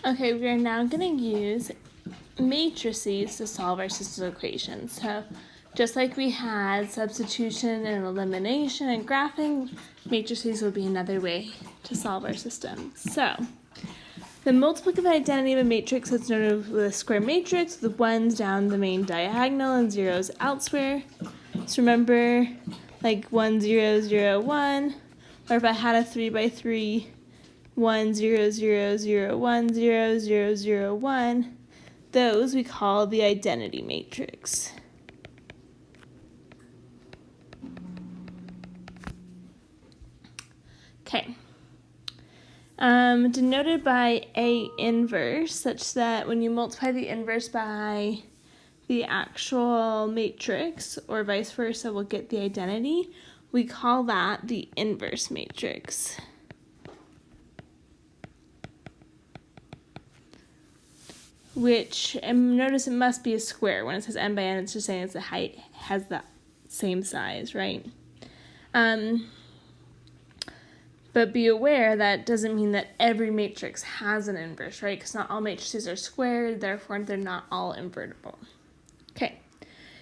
Okay, we are now going to use matrices to solve our system equations. So just like we had substitution and elimination and graphing, matrices will be another way to solve our system. So the multiplicative identity of a matrix is noted with a square matrix with ones down the main diagonal and zeros elsewhere. So remember, like 1, 0, 0, 1, or if I had a 3 by 3, 1, 0, 0, 0, 1, 0, 0, 0, 1, those we call the identity matrix. Okay. Denoted by A inverse, such that when you multiply the inverse by the actual matrix, or vice versa, we'll get the identity. We call that the inverse matrix. Which, and notice it must be a square. When it says n by n, it's just saying it's the height has the same size, right? But be aware that doesn't mean that every matrix has an inverse, right? Because not all matrices are squared, therefore they're not all invertible. Okay,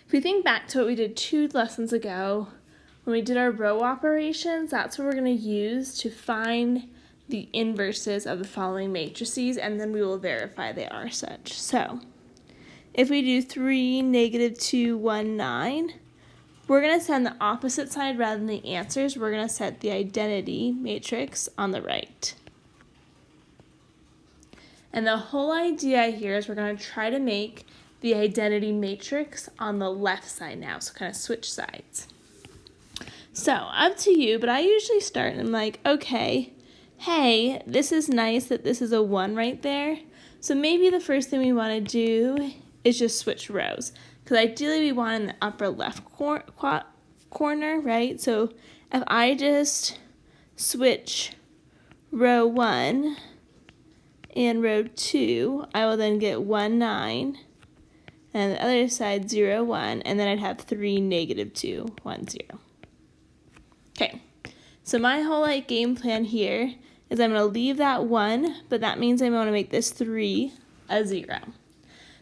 if we think back to what we did 2 lessons ago, when we did our row operations, that's what we're going to use to find the inverses of the following matrices, and then we will verify they are such. So, if we do 3, negative 2, 1, 9, we're going to set on the opposite side rather than the answers. We're going to set the identity matrix on the right. And the whole idea here is we're going to try to make the identity matrix on the left side now, so kind of switch sides. So, up to you, but I usually start and I'm like, okay, hey, this is nice that this is a 1 right there. So maybe the first thing we want to do is just switch rows. Because ideally we want in the upper left corner, right? So if I just switch row 1 and row 2, I will then get 1, 9. And the other side, 0, 1. And then I'd have 3, negative 2, 1, 0. Okay, so my whole game plan here is I'm going to leave that 1, but that means I'm going to make this 3 a 0.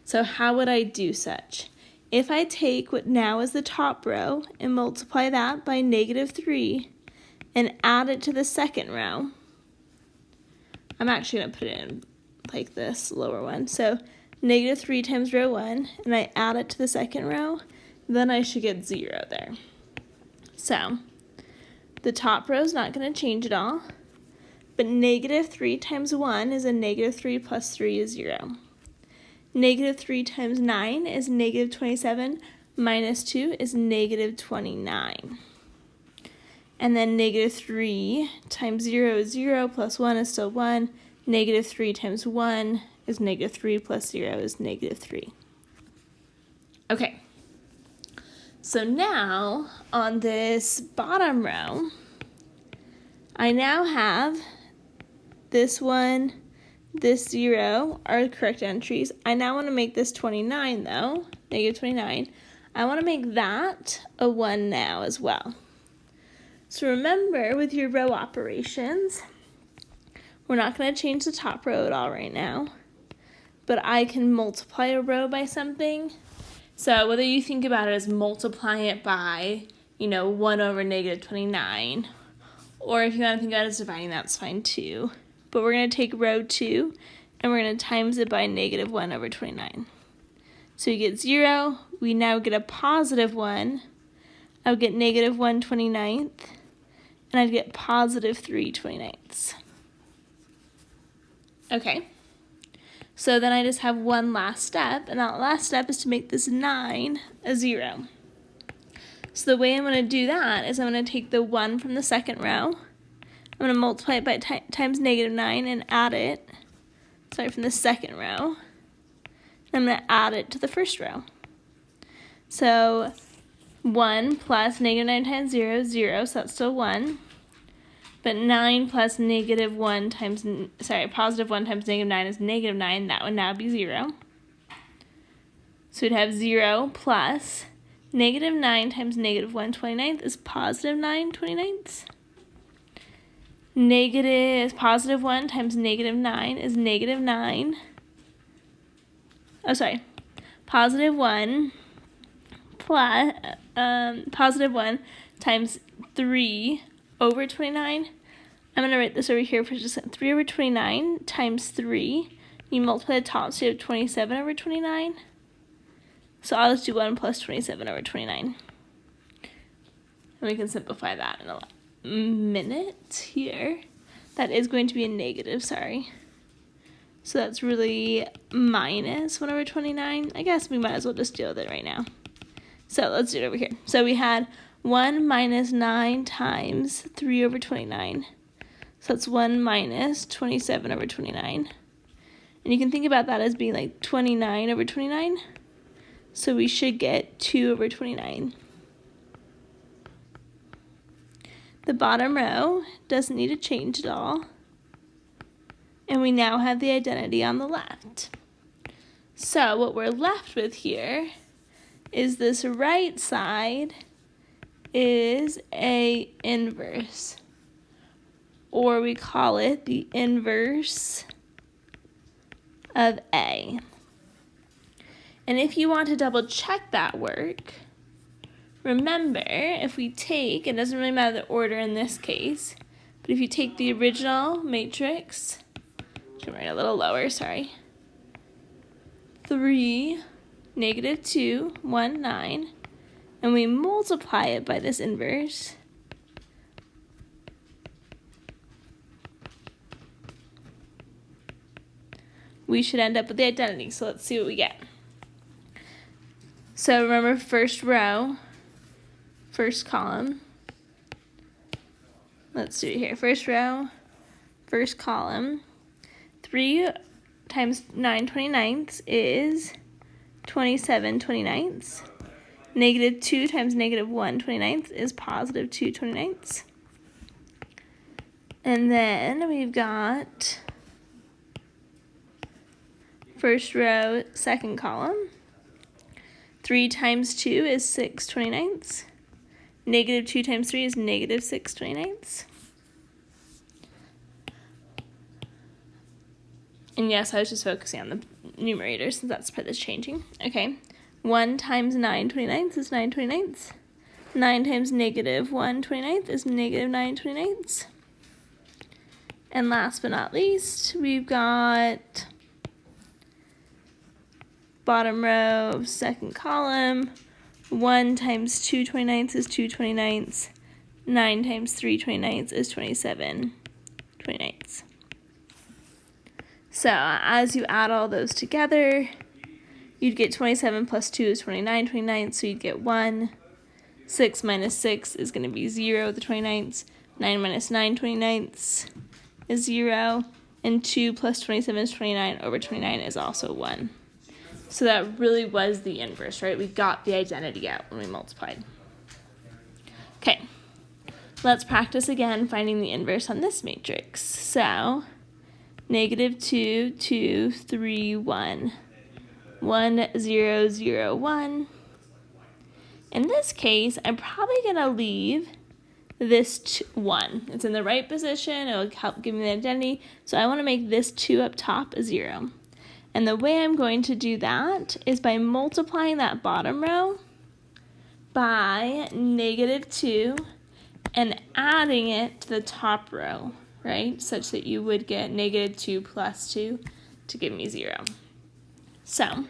So how would I do such? If I take what now is the top row and multiply that by negative 3 and add it to the second row, I'm actually going to put it in like this lower one. So negative 3 times row 1, and I add it to the second row, then I should get 0 there. So the top row is not going to change at all, but negative 3 times 1 is a negative 3 plus 3 is 0. Negative 3 times 9 is negative 27, minus 2 is negative 29. And then negative 3 times 0 is 0, plus 1 is still 1. Negative 3 times 1 is negative 3, plus 0 is negative 3. Okay. So now, on this bottom row, I now have this 1, this 0 are the correct entries. I now want to make this 29 though, negative 29. I want to make that a 1 now as well. So remember, with your row operations, we're not going to change the top row at all right now, but I can multiply a row by something. So whether you think about it as multiplying it by, 1 over negative 29, or if you want to think about it as dividing, that's fine too. But we're going to take row 2, and we're going to times it by negative 1 over 29. So you get 0. We now get a positive 1. I would get negative 1 29th, and I'd get positive 3 29ths. Okay. So then I just have one last step, and that last step is to make this 9 a 0. So the way I'm going to do that is I'm going to take the 1 from the second row. I'm going to multiply it by times negative 9 and add it, from the second row. I'm going to add it to the first row. So 1 plus negative 9 times 0 is 0, so that's still 1. But 9 plus negative 1 times, positive 1 times negative 9 is negative 9. That would now be 0. So we'd have 0 plus negative 9 times negative 1 29th is positive 9 29ths. positive 1 times negative 9 is negative 9. Oh, sorry. Positive 1 plus, positive 1 times 3 over 29. I'm going to write this over here for just 3 over 29 times 3. You multiply the top, so you have 27 over 29. So I'll just do 1 plus 27 over 29. And we can simplify that in a minute here. That is going to be a negative, sorry. So that's really minus 1 over 29. I guess we might as well just deal with it right now. So let's do it over here. So we had 1 minus 9 times 3 over 29. So that's 1 minus 27 over 29. And you can think about that as being like 29 over 29. So we should get 2 over 29. The bottom row doesn't need to change at all. And we now have the identity on the left. So what we're left with here is this right side is a inverse. Or we call it the inverse of A. And if you want to double check that work, remember, if we take, it doesn't really matter the order in this case, but if you take the original matrix, I should write a little lower, sorry, 3, negative 2, 1, 9, and we multiply it by this inverse, we should end up with the identity. So let's see what we get. So remember, first row, first column. Let's do it here. First row, first column. 3 times 9 29ths is 27 29ths. Negative 2 times negative 1 29ths is positive 2 29ths. And then we've got first row, second column. 3 times 2 is 6 29ths. Negative 2 times 3 is negative 6 29ths. And yes, I was just focusing on the numerator since that's the part that's changing. Okay, 1 times 9 29ths is 9 29ths. 9 times negative 1 29th is negative 9 29ths. And last but not least, we've got bottom row, second column. 1 times 2 29ths is 2 29ths. 9 times 3 29ths is 27 29ths. So as you add all those together, you'd get 27 plus 2 is 29 29ths, so you'd get 1. 6 minus 6 is going to be 0, the 29ths. 9 minus 9 29ths is 0. And 2 plus 27 is 29 over 29 is also 1. So that really was the inverse, right? We got the identity out when we multiplied. Okay, let's practice again finding the inverse on this matrix. So, negative 2, 2, 3, 1. 1, 0, 0, 1. In this case, I'm probably going to leave this 1. It's in the right position. It will help give me the identity. So I want to make this 2 up top a 0. And the way I'm going to do that is by multiplying that bottom row by negative 2 and adding it to the top row, right? Such that you would get negative 2 plus 2 to give me 0. So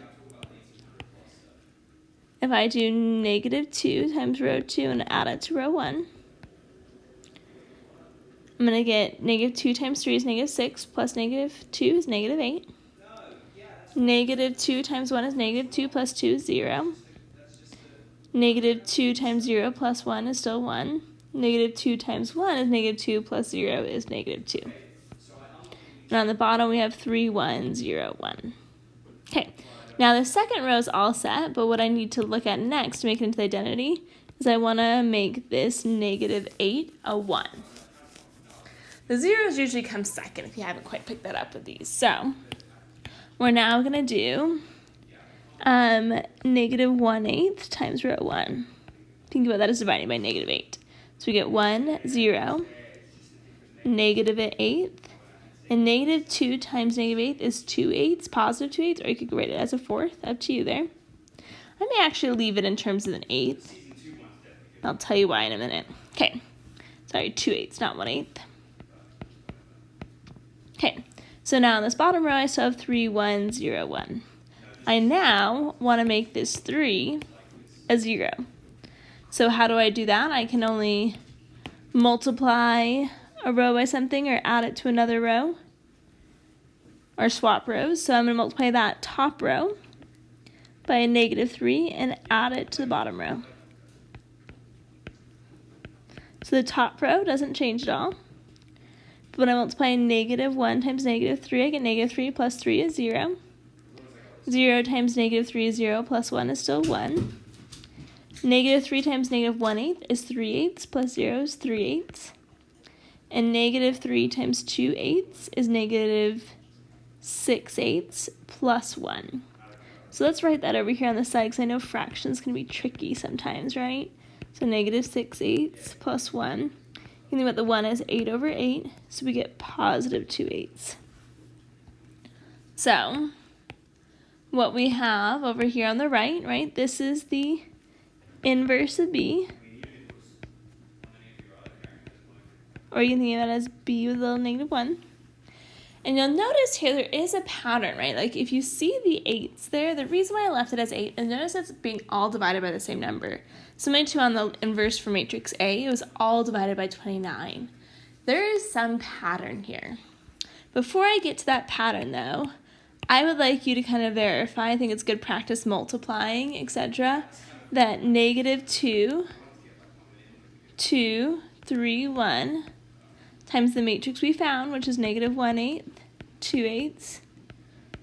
if I do negative 2 times row 2 and add it to row 1, I'm going to get negative 2 times 3 is negative 6 plus negative 2 is negative 8. Negative 2 times 1 is negative 2 plus 2 is 0. Negative 2 times 0 plus 1 is still 1. Negative 2 times 1 is negative 2 plus 0 is negative 2. And on the bottom we have 3, 1, 0, 1. Okay, now the second row is all set, but what I need to look at next to make it into the identity is I want to make this negative 8 a 1. The zeros usually come second if you haven't quite picked that up with these. So we're now going to do negative 1/8 times row 1. Think about that as dividing by negative 8. So we get 1, 0, negative an eighth. And negative 2 times negative eighth is 2 eighths, positive 2 eighths, or you could write it as a fourth, up to you there. I may actually leave it in terms of an eighth. I'll tell you why in a minute. Okay, sorry, 2 eighths, not 1 eighth. Okay, so now in this bottom row, I still have 3, 1, 0, 1. I now want to make this 3 a 0. So how do I do that? I can only multiply a row by something or add it to another row or swap rows. So I'm going to multiply that top row by a negative 3 and add it to the bottom row. So the top row doesn't change at all. But when I multiply negative 1 times negative 3, I get negative 3 plus 3 is 0. 0 times negative 3 is 0 plus 1 is still 1. Negative 3 times negative 1 eighth is 3 eighths plus 0 is 3 eighths. And negative 3 times 2 eighths is negative 6 eighths plus 1. So let's write that over here on the side because I know fractions can be tricky sometimes, right? So negative 6 eighths plus 1. You can think about the 1 as 8 over 8, so we get positive 2 eighths. So what we have over here on the right, this is the inverse of b. Or you can think of it as b with a little negative 1. And you'll notice here there is a pattern, right? Like if you see the 8s there, the reason why I left it as 8 is notice it's being all divided by the same number. Similar to on the inverse for matrix A, it was all divided by 29. There is some pattern here. Before I get to that pattern though, I would like you to kind of verify, I think it's good practice multiplying, etc., that negative 2, 2, 3, 1, times the matrix we found, which is negative 1 eighth, 2 eighths,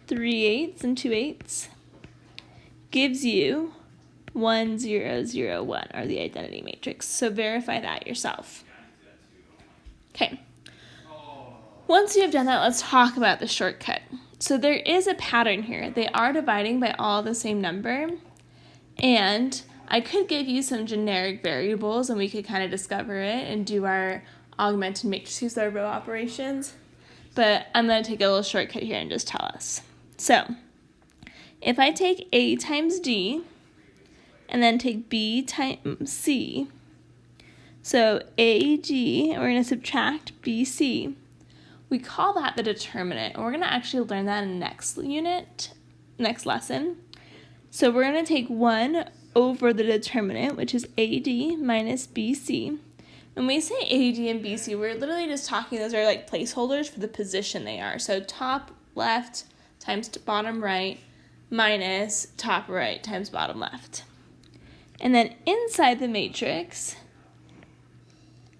3 eighths, and 2 eighths, gives you 1, 0, 0, 1, or the identity matrix. So verify that yourself. Okay. Once you have done that, let's talk about the shortcut. So there is a pattern here. They are dividing by all the same number, and I could give you some generic variables and we could kind of discover it and do our augmented matrices, our row operations, but I'm going to take a little shortcut here and just tell us. So if I take A times D and then take B times C, so AG, and we're going to subtract BC, we call that the determinant, and we're going to actually learn that in the next unit, next lesson. So we're going to take 1 over the determinant, which is AD minus BC. When we say AD and BC, we're literally just talking, those are like placeholders for the position they are. So top left times bottom right minus top right times bottom left. And then inside the matrix,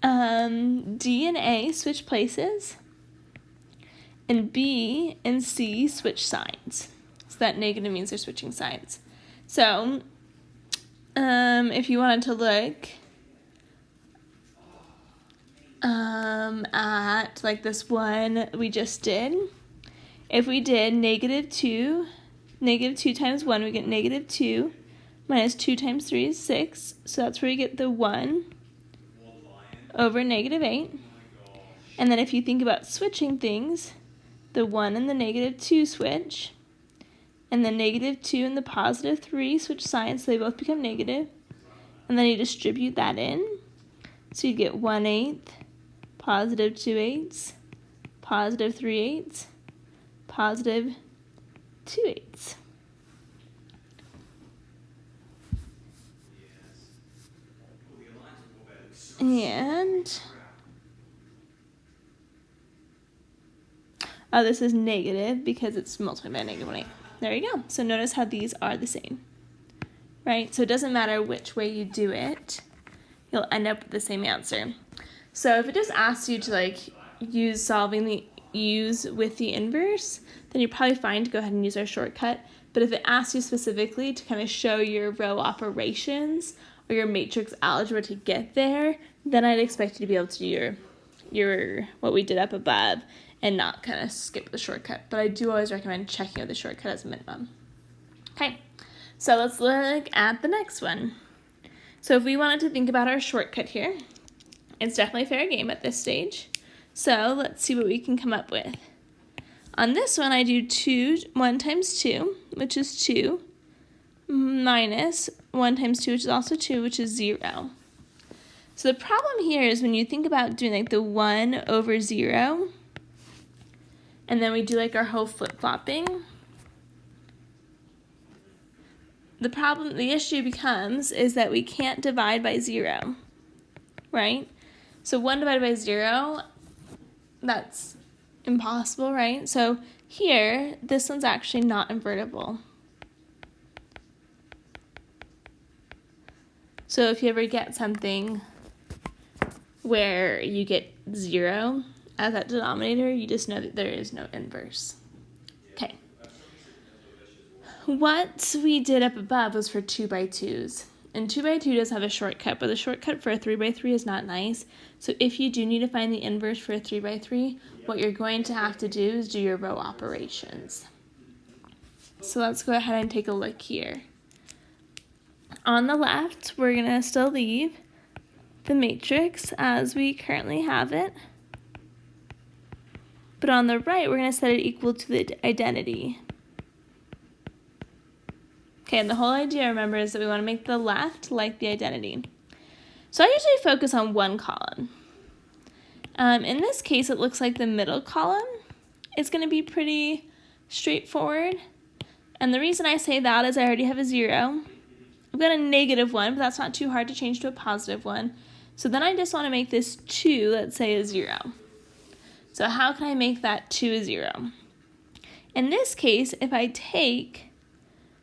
D and A switch places, and B and C switch signs. So that negative means they're switching signs. So if you wanted to look at like this one we just did, if we did negative 2 times 1, we get negative 2 minus 2 times 3 is 6, so that's where you get the 1 over negative 8. And then if you think about switching things, the 1 and the negative 2 switch, and the negative 2 and the positive 3 switch signs, so they both become negative, and then you distribute that in, so you get 1/8, positive 2/8, positive 3/8, positive 2/8. And this is negative because it's multiplied by negative 1/8. There you go. So notice how these are the same, right? So it doesn't matter which way you do it, you'll end up with the same answer. So if it just asks you to like use with the inverse, then you're probably fine to go ahead and use our shortcut. But if it asks you specifically to kind of show your row operations or your matrix algebra to get there, then I'd expect you to be able to do your what we did up above and not kind of skip the shortcut. But I do always recommend checking out the shortcut as a minimum. Okay, so let's look at the next one. So if we wanted to think about our shortcut here, it's definitely fair game at this stage. So let's see what we can come up with. On this one, I do 1 times 2, which is 2, minus 1 times 2, which is also 2, which is 0. So the problem here is when you think about doing like the 1 over 0, and then we do like our whole flip-flopping, the issue becomes is that we can't divide by 0, right? So 1 divided by 0, that's impossible, right? So here, this one's actually not invertible. So if you ever get something where you get 0 as that denominator, you just know that there is no inverse. Okay. What we did up above was for 2 by 2s. And 2 by 2 does have a shortcut, but the shortcut for a 3 by 3 is not nice. So if you do need to find the inverse for a 3 by 3, what you're going to have to do is do your row operations. So let's go ahead and take a look here. On the left, we're going to still leave the matrix as we currently have it. But on the right, we're going to set it equal to the identity. Okay, and the whole idea, remember, is that we want to make the left like the identity. So I usually focus on one column. In this case, it looks like the middle column is going to be pretty straightforward. And the reason I say that is I already have a 0. I've got a -1, but that's not too hard to change to a +1. So then I just want to make this 2, let's say, a 0. So how can I make that 2 a 0? In this case, if I take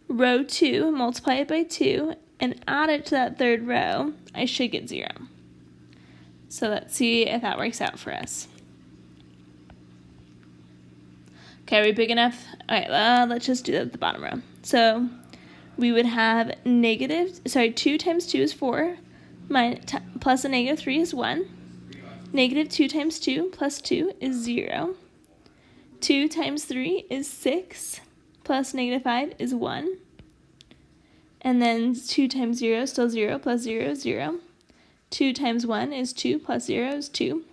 row 2, multiply it by 2, and add it to that third row, I should get 0. So let's see if that works out for us. Okay, are we big enough? All right, let's just do that at the bottom row. So we would have 2 times 2 is 4, plus a -3 is 1. -2 times 2 plus 2 is 0. 2 times 3 is 6, plus -5 is 1. And then 2 times 0 is still 0, plus 0 is 0. 2 times 1 is 2, plus 0 is 2.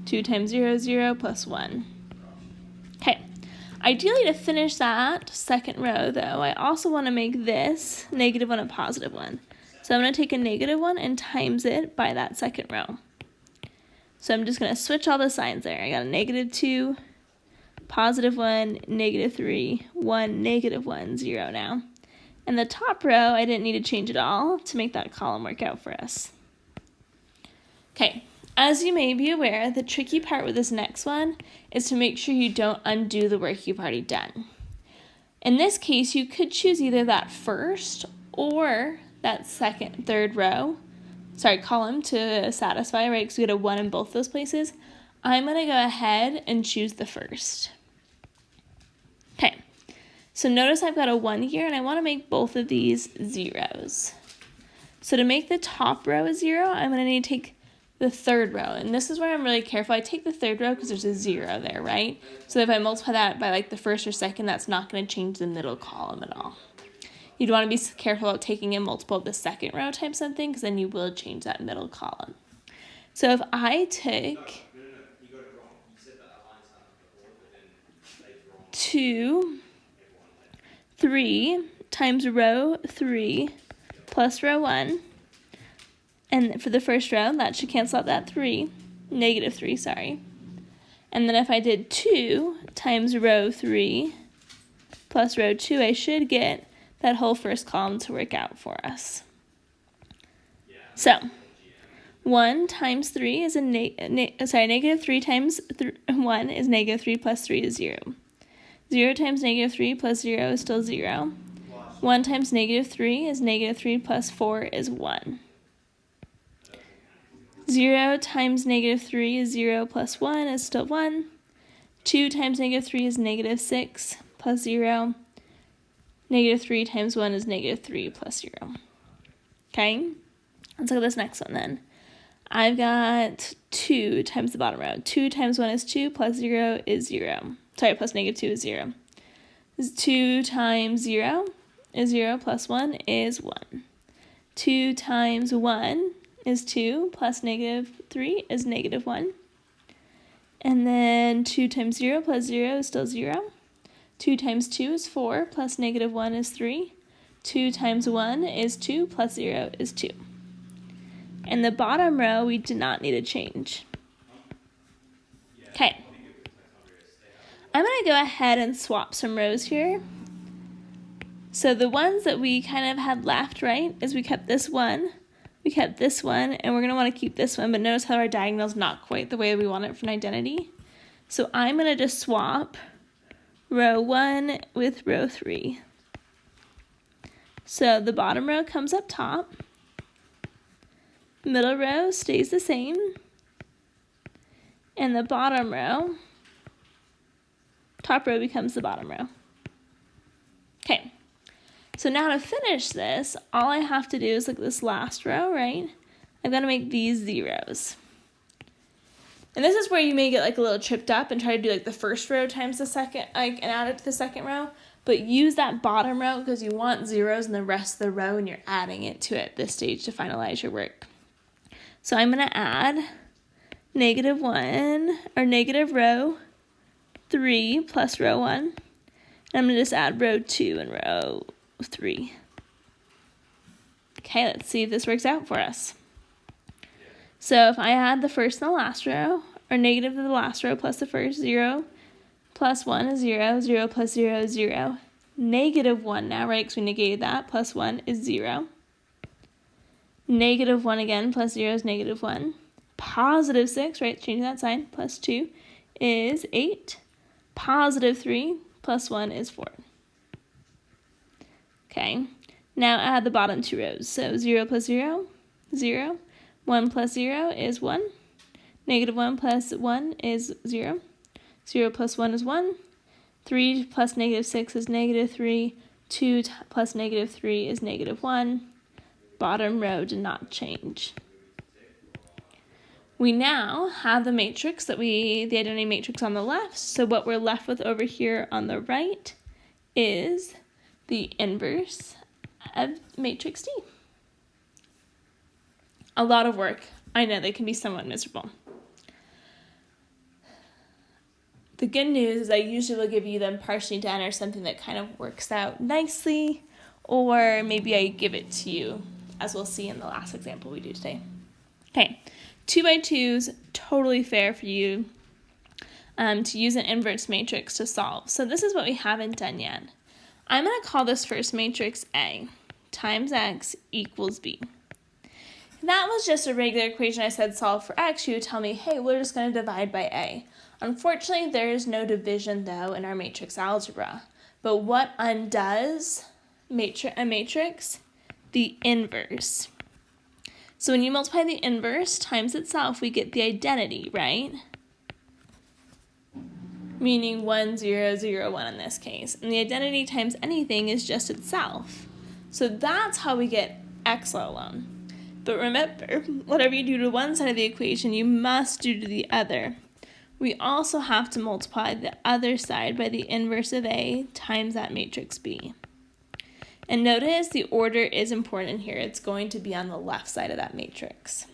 2 times 0 is 0, plus 1. Okay. Ideally, to finish that second row, though, I also want to make this -1 a +1. So I'm going to take a -1 and times it by that second row. So I'm just going to switch all the signs there. I got a -2, +1, -3, 1, -1, 0 now. And the top row, I didn't need to change at all to make that column work out for us. Okay, as you may be aware, the tricky part with this next one is to make sure you don't undo the work you've already done. In this case, you could choose either that first or that third column to satisfy, right? Because we get a 1 in both those places. I'm going to go ahead and choose the first. Okay, so notice I've got a 1 here, and I want to make both of these 0s. So to make the top row a 0, I'm going to need to take the third row, and this is where I'm really careful. I take the third row because there's a 0 there, right? So if I multiply that by like the first or second, that's not going to change the middle column at all. You'd want to be careful about taking a multiple of the second row type something, because then you will change that middle column. So if I take 2, 3 times row 3 plus row 1, and for the first row, that should cancel out that -3, sorry. And then if I did 2 times row 3 plus row 2, I should get that whole first column to work out for us. So 1 times 3 is -3 times 1 is -3 plus 3 is 0. 0 times -3 plus 0 is still 0. 1 times -3 is -3 plus 4 is 1. 0 times -3 is 0 plus 1 is still 1. 2 times -3 is -6 plus 0. -3 times 1 is -3 plus 0. Okay, let's look at this next one then. I've got 2 times the bottom row. 2 times 1 is 2 plus 0 is 0. Sorry, plus -2 is 0. 2 times 0 is 0 plus 1 is 1. 2 times 1 is 2 plus -3 is -1. And then 2 times 0 plus 0 is still 0. 2 times 2 is 4, plus negative 1 is 3. 2 times 1 is 2, plus 0 is 2. In the bottom row, we do not need to change. Okay. I'm going to go ahead and swap some rows here. So the ones that we kind of had left, right, is we kept this one, and we're going to want to keep this one, but notice how our diagonal is not quite the way we want it for an identity. So I'm going to just swap row 1 with row 3. So the bottom row comes up top, middle row stays the same, and the bottom row, top row becomes the bottom row. Okay, so now to finish this, all I have to do is like this last row, right? I'm going to make these zeros. And this is where you may get like a little tripped up and try to do like the first row times the second, like, and add it to the second row. But use that bottom row because you want zeros in the rest of the row and you're adding it to it at this stage to finalize your work. So I'm going to add negative 1, or negative row 3 plus row 1. And I'm going to just add row 2 and row 3. Okay, let's see if this works out for us. So if I add the first and the last row, or negative to the last row plus the first, 0 plus 1 is 0, 0 plus 0 is 0. Negative 1 now, right, because we negated that, plus 1 is 0. Negative 1 again, plus 0 is negative 1. Positive 6, right, changing that sign, plus 2 is 8. Positive 3 plus 1 is 4. Okay, now add the bottom two rows. So 0 plus 0, 0. 1 plus 0 is 1. Negative 1 plus 1 is 0. 0 plus 1 is 1. 3 plus negative 6 is negative 3. 2 plus negative 3 is negative 1. Bottom row did not change. We now have the matrix the identity matrix on the left. So what we're left with over here on the right is the inverse of matrix D. A lot of work. I know they can be somewhat miserable. The good news is I usually will give you them partially done or something that kind of works out nicely, or maybe I give it to you, as we'll see in the last example we do today. Okay, 2 by 2s, totally fair for you to use an inverse matrix to solve. So this is what we haven't done yet. I'm going to call this first matrix A times X equals B. If that was just a regular equation I said solve for X, you would tell me, hey, we're just going to divide by A. Unfortunately, there is no division, though, in our matrix algebra. But what undoes a matrix? The inverse. So when you multiply the inverse times itself, we get the identity, right? Meaning 1, 0, 0, 1 in this case. And the identity times anything is just itself. So that's how we get X let alone. But remember, whatever you do to one side of the equation, you must do to the other. We also have to multiply the other side by the inverse of A times that matrix B. And notice the order is important here. It's going to be on the left side of that matrix.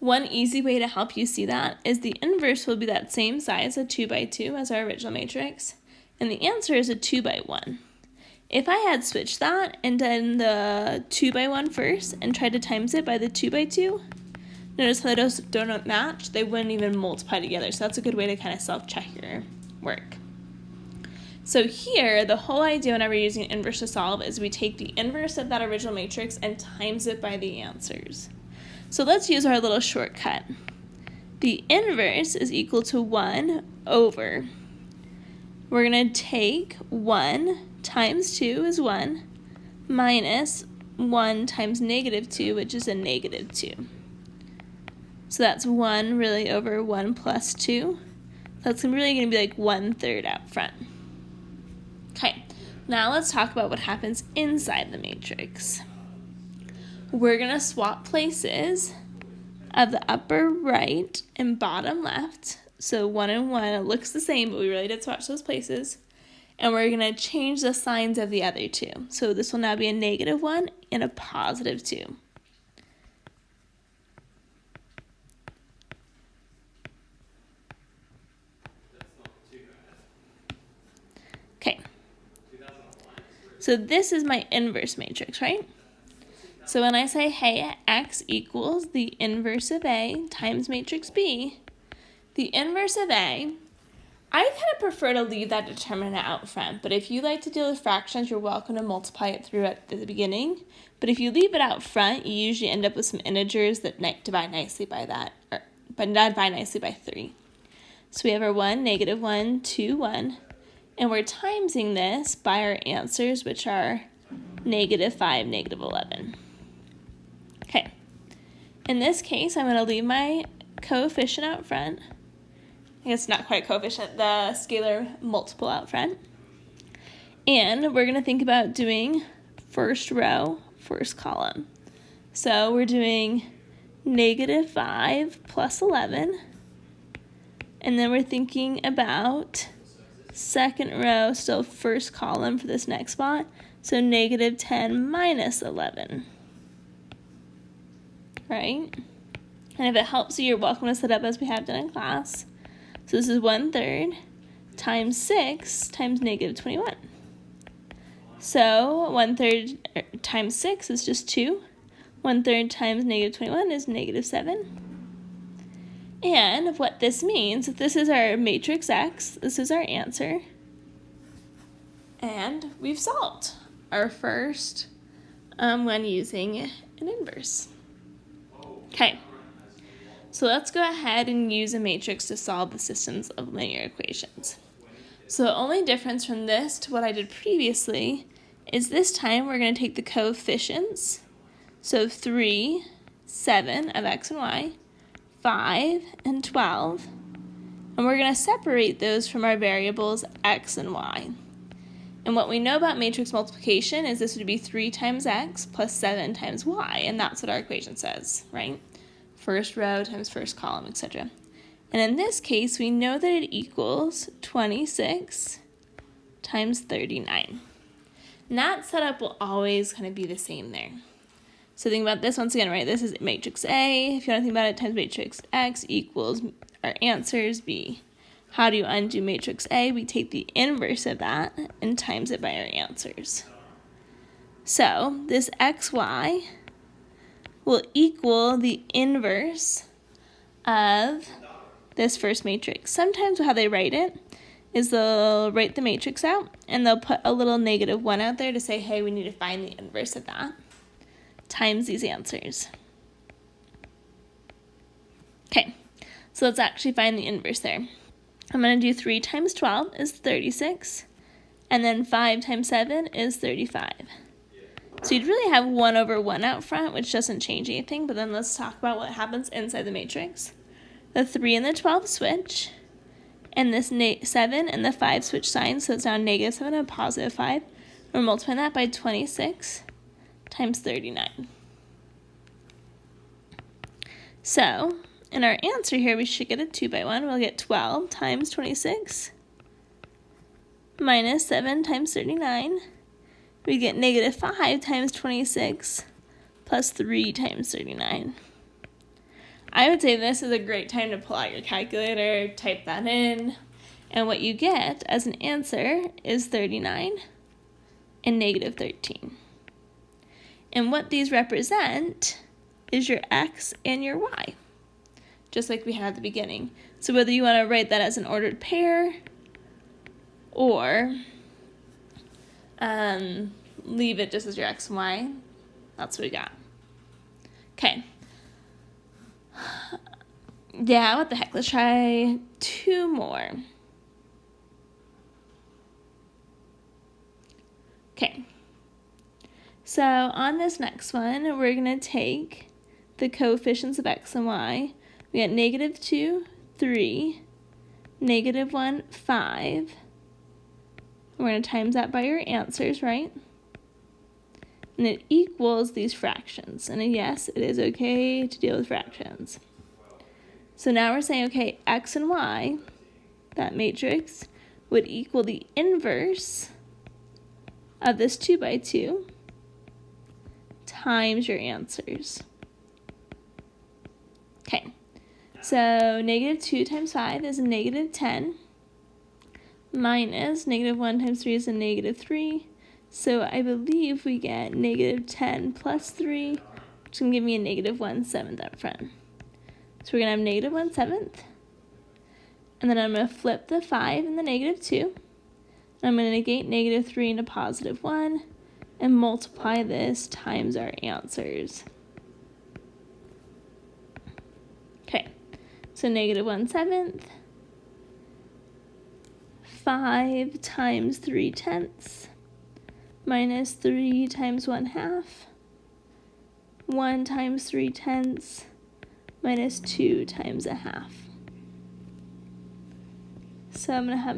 One easy way to help you see that is the inverse will be that same size, a 2 by 2, as our original matrix, and the answer is a 2 by 1. If I had switched that and done the 2 by 1 first and tried to times it by the 2 by 2, notice how those don't match, they wouldn't even multiply together. So that's a good way to kind of self-check your work. So here, the whole idea whenever you're using inverse to solve is we take the inverse of that original matrix and times it by the answers. So let's use our little shortcut. The inverse is equal to 1 over. We're going to take 1 times 2 is 1 minus 1 times negative 2, which is a negative 2. So that's 1 really over 1 plus 2. That's really going to be like 1/3 out front. Okay, now let's talk about what happens inside the matrix. We're going to swap places of the upper right and bottom left. So 1 and 1, it looks the same, but we really did swatch those places. And we're going to change the signs of the other two. So this will now be a negative 1 and a positive 2. So this is my inverse matrix, right? So when I say, hey, X equals the inverse of A times matrix B, the inverse of A, I kind of prefer to leave that determinant out front, but if you like to deal with fractions, you're welcome to multiply it through at the beginning. But if you leave it out front, you usually end up with some integers that divide nicely by that, but not divide nicely by 3. So we have our 1, -1, 2, 1, and we're timesing this by our answers, which are -5, -11. Okay, in this case, I'm going to leave my coefficient out front. I guess not quite coefficient, the scalar multiple out front. And we're going to think about doing first row, first column. So we're doing -5 plus 11. And then we're thinking about second row, still first column for this next spot. So -10 minus 11. Right? And if it helps you, you're welcome to set up as we have done in class. So this is 1/3 times 6 times -21. So 1/3 times 6 is just 2. 1/3 times -21 is -7. And what this means, if this is our matrix X, this is our answer. And we've solved our first when using an inverse. Okay. So let's go ahead and use a matrix to solve the systems of linear equations. So the only difference from this to what I did previously is this time we're going to take the coefficients. So 3, 7 of x and y, 5, and 12. And we're going to separate those from our variables x and y. And what we know about matrix multiplication is this would be 3 times x plus 7 times y. And that's what our equation says, right? First row times first column, etc. And in this case, we know that it equals 26 times 39. And that setup will always kind of be the same there. So think about this once again, right? This is matrix A. If you want to think about it, times matrix X equals our answers B. How do you undo matrix A? We take the inverse of that and times it by our answers. So this XY will equal the inverse of this first matrix. Sometimes how they write it is they'll write the matrix out and they'll put a little -1 out there to say, hey, we need to find the inverse of that times these answers. Okay, so let's actually find the inverse there. I'm going to do 3 times 12 is 36, and then 5 times 7 is 35. So you'd really have 1/1 out front, which doesn't change anything, but then let's talk about what happens inside the matrix. The 3 and the 12 switch, and this 7 and the 5 switch signs, so it's now -7 and +5. We're multiplying that by 26 times 39. So in our answer here, we should get a 2-by-1. We'll get 12 times 26 minus 7 times 39. We get -5 times 26 plus 3 times 39. I would say this is a great time to pull out your calculator, type that in, and what you get as an answer is 39 and -13. And what these represent is your x and your y, just like we had at the beginning. So whether you want to write that as an ordered pair or leave it just as your x and y, that's what we got. Okay. Yeah, what the heck? Let's try 2 more. Okay. So on this next one, we're going to take the coefficients of x and y. We got -2, 3, -1, 5. We're going to times that by our answers, right? And it equals these fractions. And yes, it is okay to deal with fractions. So now we're saying, okay, x and y, that matrix, would equal the inverse of this 2-by-2 times your answers. Okay, so -2 times 5 is a -10, minus -1 times 3 is a -3, So I believe we get negative 10 plus 3, which is going to give me a negative 1/7 up front. So we're going to have negative 1/7. And then I'm going to flip the 5 and the negative 2. And I'm going to negate negative 3 into positive 1 and multiply this times our answers. Okay, so negative 1/7. 5 times 3/10 minus 3 times 1/2. 1 times 3/10 minus 2 times 1/2. So I'm going to have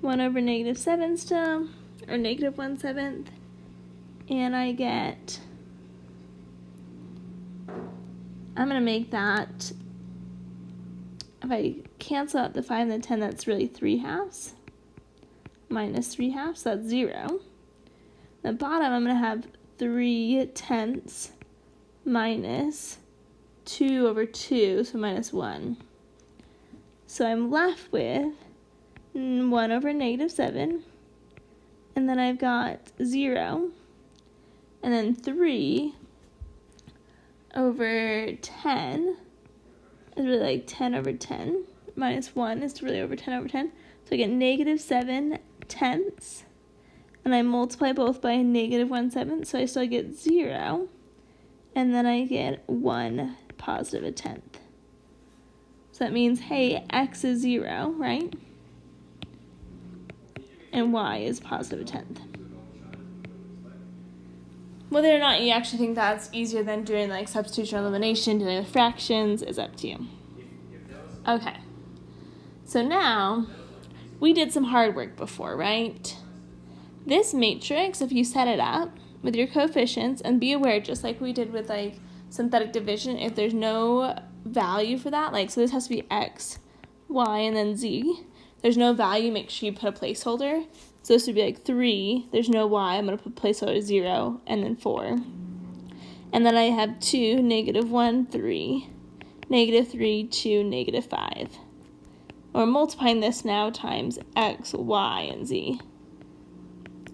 1 over negative 7 still, or negative 1/7, and I get, I'm going to make that, if I cancel out the 5 and the 10, that's really 3/2 minus 3/2, so that's 0. The bottom, I'm going to have 3/10 minus 2 over 2, so minus 1. So I'm left with 1 over negative 7, and then I've got 0, and then 3 over 10 is really like 10 over 10, minus 1 is really over 10 over 10, so I get negative 7/10, and I multiply both by negative 1/7, so I still get 0, and then I get 1 positive 1/10. So that means, hey, x is 0, right? And y is positive 1/10. Whether or not you actually think that's easier than doing like substitution or elimination, dealing with fractions, is up to you. Okay, so now we did some hard work before, right? This matrix, if you set it up with your coefficients, and be aware, just like we did with like synthetic division, if there's no value for that, like, so this has to be x, y, and then z. There's no value, make sure you put a placeholder. So this would be like 3, there's no y, I'm going to put placeholder 0, and then 4. And then I have 2, negative 1, 3, negative 3, 2, negative 5. We're multiplying this now times x, y, and z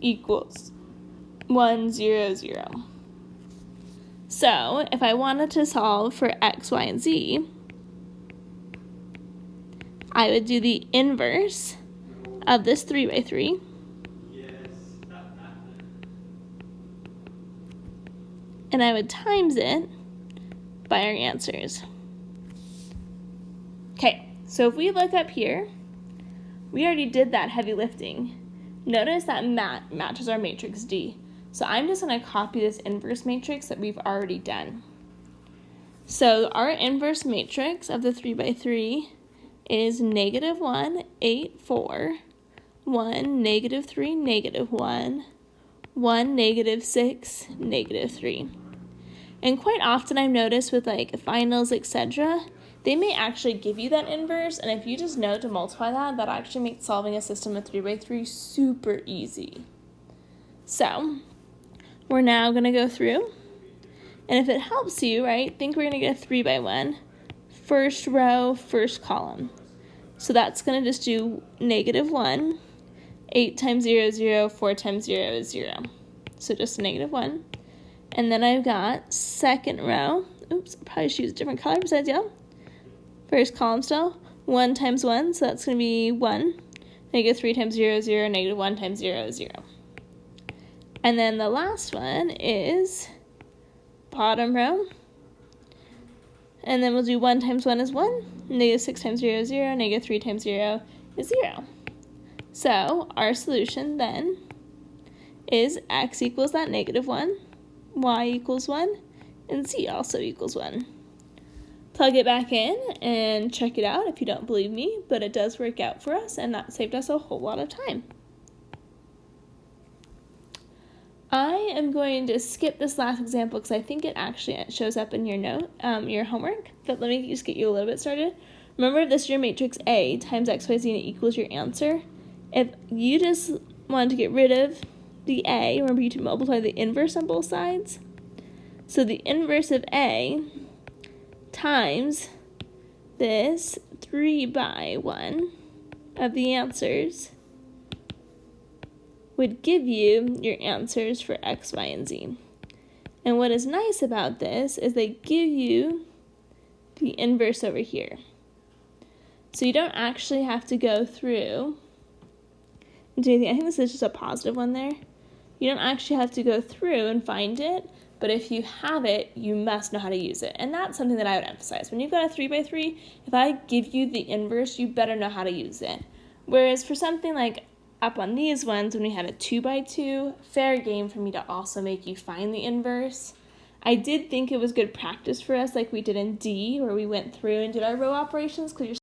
equals 1, 0, 0. So if I wanted to solve for x, y, and z, I would do the inverse of this 3 by 3. And I would times it by our answers. Okay, so if we look up here, we already did that heavy lifting. Notice that matches our matrix D. So I'm just going to copy this inverse matrix that we've already done. So our inverse matrix of the 3 by 3 is negative 1, 8, 4, 1, negative 3, negative 1, 1, negative 6, negative 3. And quite often I've noticed with like finals, etc., they may actually give you that inverse, and if you just know to multiply that, that actually makes solving a system of 3 by 3 super easy. So we're now going to go through, and if it helps you, right, think we're going to get a 3 by 1, first row, first column. So that's going to just do negative 1, 8 times 0, 0, 4 times 0 is 0. So just negative 1. And then I've got second row. Oops, I'll probably should use a different color besides yellow. First column still. 1 times 1, so that's going to be 1. Negative 3 times 0, 0. Negative 1 times 0, 0. And then the last one is bottom row. And then we'll do 1 times 1 is 1. Negative 6 times 0 is 0. Negative 3 times 0 is 0. So our solution then is x equals that negative 1, y equals 1, and z also equals 1. Plug it back in and check it out if you don't believe me, but it does work out for us, and that saved us a whole lot of time. I am going to skip this last example because I think it actually shows up in your note, your homework, but let me just get you a little bit started. Remember, if this is your matrix A times x, y, z, and it equals your answer. If you just wanted to get rid of the A, remember you to multiply the inverse on both sides. So the inverse of A times this 3 by 1 of the answers would give you your answers for X, Y, and Z. And what is nice about this is they give you the inverse over here. So you don't actually have to go through and do anything. I think this is just a positive one there. You don't actually have to go through and find it, but if you have it, you must know how to use it. And that's something that I would emphasize. When you've got a 3x3, if I give you the inverse, you better know how to use it. Whereas for something like up on these ones, when we had a 2x2, fair game for me to also make you find the inverse. I did think it was good practice for us like we did in D, where we went through and did our row operations, because you're